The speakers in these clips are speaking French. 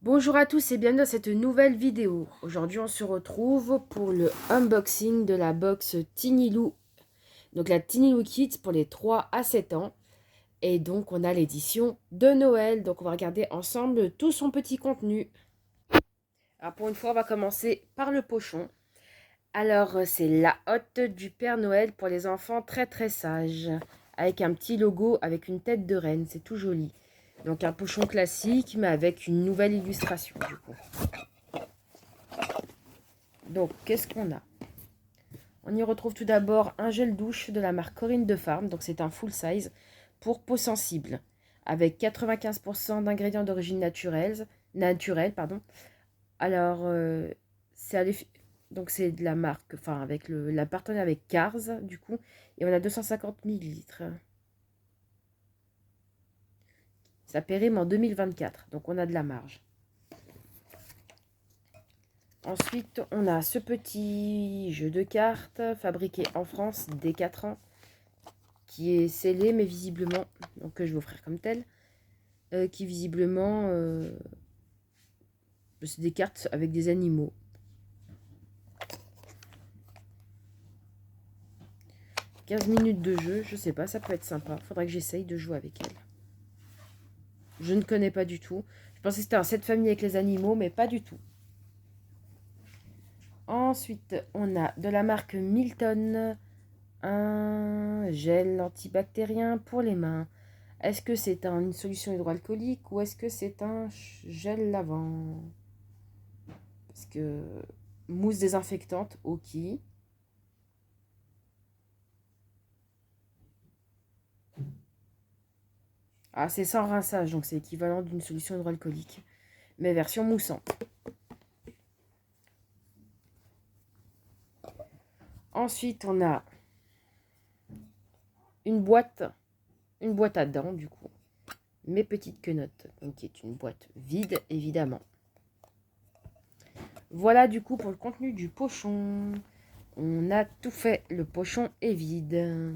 Bonjour à tous et bienvenue dans cette nouvelle vidéo. Aujourd'hui on se retrouve pour le unboxing de la box Tiny Lou. Donc la Tiny Lou Kids pour les 3 à 7 ans. Et donc on a l'édition de Noël. Donc on va regarder ensemble tout son petit contenu. Alors pour une fois on va commencer par le pochon. Alors c'est la hotte du Père Noël pour les enfants très très sages. Avec un petit logo avec une tête de reine, c'est tout joli. Donc un pochon classique mais avec une nouvelle illustration du coup. Donc, qu'est-ce qu'on a? On y retrouve tout d'abord un gel douche de la marque Corinne de Farm. Donc, c'est un full size pour peau sensible. Avec 95% d'ingrédients d'origine naturelle. Pardon. Alors, donc c'est de la marque, enfin, avec la partenaire avec Cars, du coup. Et on a 250 millilitres. Ça périme en 2024. Donc, on a de la marge. Ensuite, on a ce petit jeu de cartes fabriqué en France dès 4 ans, qui est scellé, mais visiblement, donc que je vais offrir comme tel, qui visiblement, c'est des cartes avec des animaux. « 15 minutes de jeu, je sais pas, ça peut être sympa. Faudrait que j'essaye de jouer avec elle. Je ne connais pas du tout. Je pensais que c'était un set famille avec les animaux, mais pas du tout. Ensuite, on a de la marque Milton, un gel antibactérien pour les mains. Est-ce que c'est une solution hydroalcoolique ou est-ce que c'est un gel lavant? Parce que mousse désinfectante, ok. Ah, c'est sans rinçage, donc c'est équivalent d'une solution hydroalcoolique, mais version moussante. Ensuite, on a une boîte à dents, du coup. Mes petites quenottes, donc qui est une boîte vide, évidemment. Voilà, du coup, pour le contenu du pochon. On a tout fait, le pochon est vide.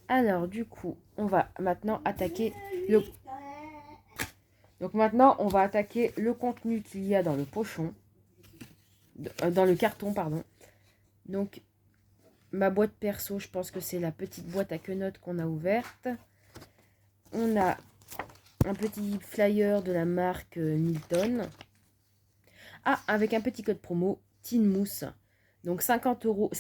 Alors, du coup, on va maintenant attaquer le... Donc maintenant, on va attaquer le contenu qu'il y a dans le pochon. Dans le carton, pardon. Donc, ma boîte perso, je pense que c'est la petite boîte à quenottes qu'on a ouverte. On a un petit flyer de la marque Milton. Ah, avec un petit code promo, Teen Mousse. Donc 5 euros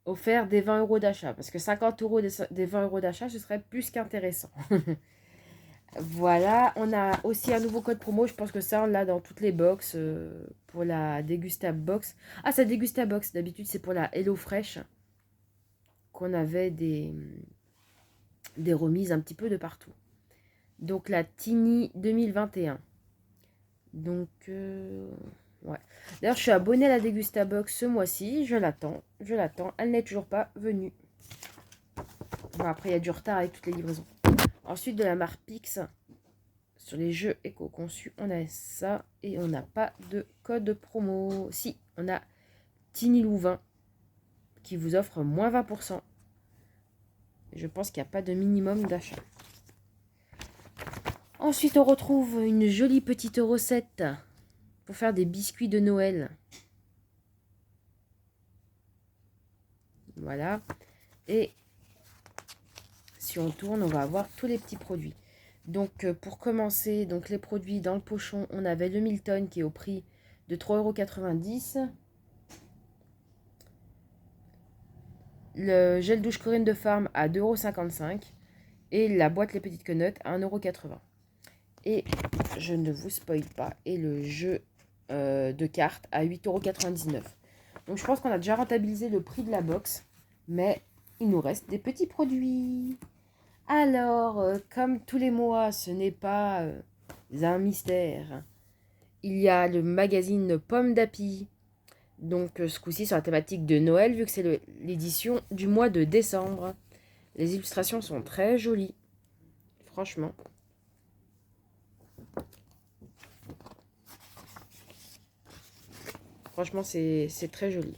offert des 20 euros d'achat. Parce que 50 euros des 20 euros d'achat, ce serait plus qu'intéressant. Voilà, on a aussi un nouveau code promo. Je pense que ça, on l'a dans toutes les box pour la Dégustable Box. Ah, c'est Dégustable Box. D'habitude, c'est pour la Hello Fresh qu'on avait des remises un petit peu de partout. Donc, la Tiny 2021. Donc, ouais. D'ailleurs, je suis abonnée à la Dégustable Box ce mois-ci. Je l'attends. Elle n'est toujours pas venue. Bon, après, il y a du retard avec toutes les livraisons. Ensuite, de la marque Pix. Sur les jeux éco-conçus, on a ça et on n'a pas de code promo. Si, on a Tiny Lou 20 qui vous offre moins 20%. Je pense qu'il n'y a pas de minimum d'achat. Ensuite, on retrouve une jolie petite recette pour faire des biscuits de Noël. Voilà. Et si on tourne, on va avoir tous les petits produits. Donc, pour commencer, donc les produits dans le pochon, on avait le Milton qui est au prix de 3,90 €. Le gel douche Corinne de Farm à 2,55 € et la boîte Les Petites Quenottes à 1,80 €. Et je ne vous spoil pas, et le jeu de cartes à 8,99 €. Donc je pense qu'on a déjà rentabilisé le prix de la box, mais il nous reste des petits produits. Alors, comme tous les mois, ce n'est pas un mystère. Il y a le magazine Pomme d'Api. Donc ce coup-ci sur la thématique de Noël, vu que c'est l'édition du mois de décembre. Les illustrations sont très jolies, franchement. Franchement, c'est très joli.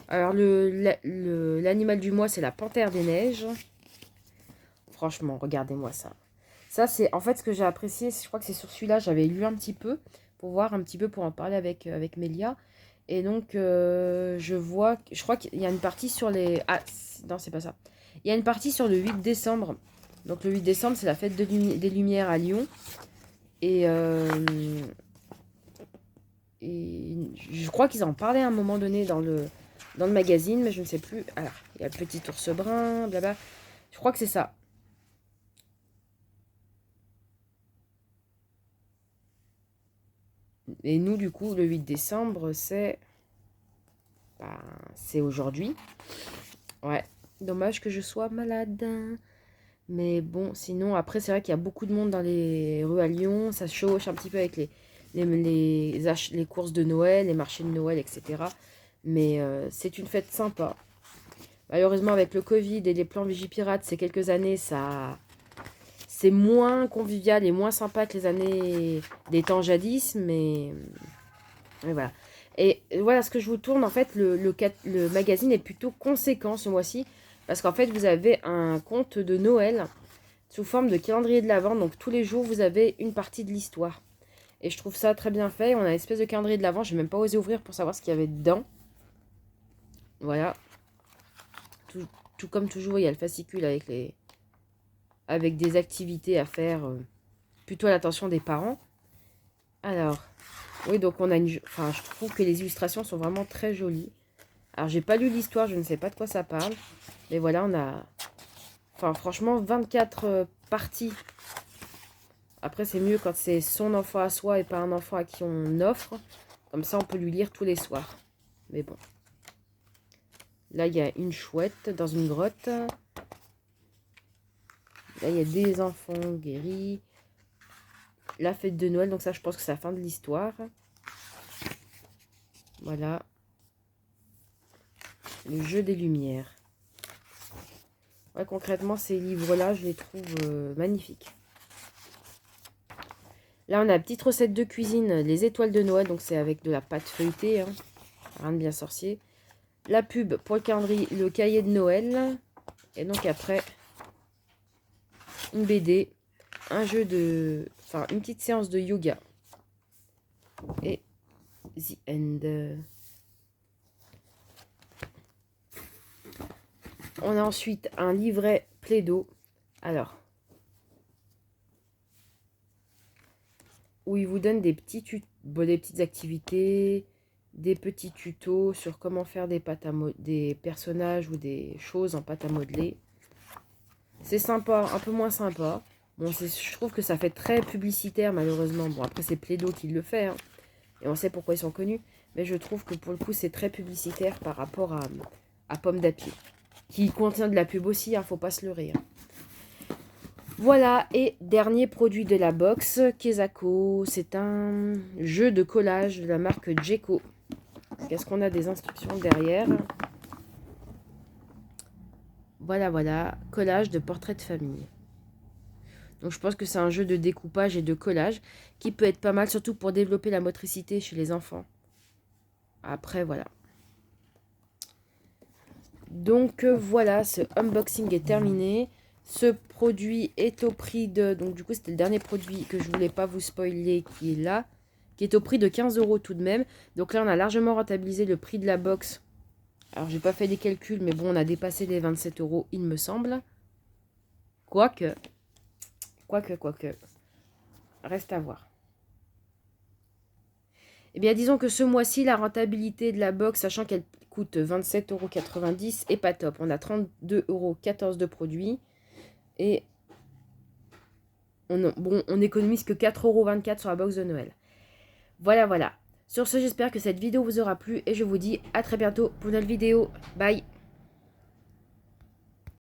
Alors, l'animal du mois, c'est la panthère des neiges. Franchement, regardez-moi ça. Ça, c'est en fait ce que j'ai apprécié. Je crois que c'est sur celui-là, j'avais lu un petit peu pour voir un petit peu, pour en parler avec Mélia. Et donc, je crois qu'il y a une partie sur les... Ah, non, c'est pas ça. Il y a une partie sur le 8 décembre. Donc, le 8 décembre, c'est la fête des Lumières à Lyon. Et, je crois qu'ils en parlaient à un moment donné dans le magazine, mais je ne sais plus. Alors, il y a le petit ours brun, blabla. Je crois que c'est ça. Et nous, du coup, le 8 décembre, c'est aujourd'hui. Ouais, dommage que je sois malade. Mais bon, sinon, après, c'est vrai qu'il y a beaucoup de monde dans les rues à Lyon. Ça chauche un petit peu avec les courses de Noël, les marchés de Noël, etc. Mais c'est une fête sympa. Malheureusement, avec le Covid et les plans Vigipirate, ces quelques années, c'est moins convivial et moins sympa que les années des temps jadis. Mais voilà. Et voilà ce que je vous tourne. En fait, le magazine est plutôt conséquent ce mois-ci. Parce qu'en fait, vous avez un conte de Noël sous forme de calendrier de l'Avent. Donc, tous les jours, vous avez une partie de l'histoire. Et je trouve ça très bien fait. On a une espèce de calendrier de l'Avent. Je n'ai même pas osé ouvrir pour savoir ce qu'il y avait dedans. Voilà. Tout comme toujours, il y a le fascicule avec des activités à faire plutôt à l'attention des parents. Alors, oui, donc on a enfin, je trouve que les illustrations sont vraiment très jolies. Alors, j'ai pas lu l'histoire, je ne sais pas de quoi ça parle. Mais voilà, on a... Enfin, franchement, 24 parties. Après, c'est mieux quand c'est son enfant à soi et pas un enfant à qui on offre. Comme ça, on peut lui lire tous les soirs. Mais bon. Là, il y a une chouette dans une grotte. Là, il y a des enfants guéris. La fête de Noël, donc ça, je pense que c'est la fin de l'histoire. Voilà. Le jeu des lumières. Ouais, concrètement, ces livres-là, je les trouve magnifiques. Là, on a une petite recette de cuisine, les étoiles de Noël. Donc, c'est avec de la pâte feuilletée. Hein. Rien de bien sorcier. La pub pour le calendrier, le cahier de Noël. Et donc, après, une BD. Un jeu de... Enfin, une petite séance de yoga. Et The End. On a ensuite un livret Plaido. Alors, où il vous donne des petites activités, des petits tutos sur comment faire des personnages ou des choses en pâte à modeler. C'est sympa, un peu moins sympa. Bon, je trouve que ça fait très publicitaire, malheureusement. Bon, après, c'est Plaido qui le fait. Hein, et on sait pourquoi ils sont connus. Mais je trouve que pour le coup, c'est très publicitaire par rapport à Pomme d'Apier. Qui contient de la pub aussi, hein, faut pas se leurrer. Hein. Voilà, et dernier produit de la box, Kezako. C'est un jeu de collage de la marque Djeco. Qu'est-ce qu'on a des instructions derrière? Voilà, voilà, collage de portraits de famille. Donc je pense que c'est un jeu de découpage et de collage qui peut être pas mal, surtout pour développer la motricité chez les enfants. Après, voilà. Donc voilà, ce unboxing est terminé. Ce produit est au prix de... Donc du coup, c'était le dernier produit que je voulais pas vous spoiler qui est là. Qui est au prix de 15 € tout de même. Donc là, on a largement rentabilisé le prix de la box. Alors, j'ai pas fait des calculs, mais bon, on a dépassé les 27 €, il me semble. Quoique. Reste à voir. Eh bien, disons que ce mois-ci, la rentabilité de la box, sachant qu'elle coûte 27,90 € est pas top. On a 32,14 € de produits. Et on économise que 4,24 € sur la box de Noël. Voilà, voilà. Sur ce, j'espère que cette vidéo vous aura plu. Et je vous dis à très bientôt pour une nouvelle vidéo. Bye!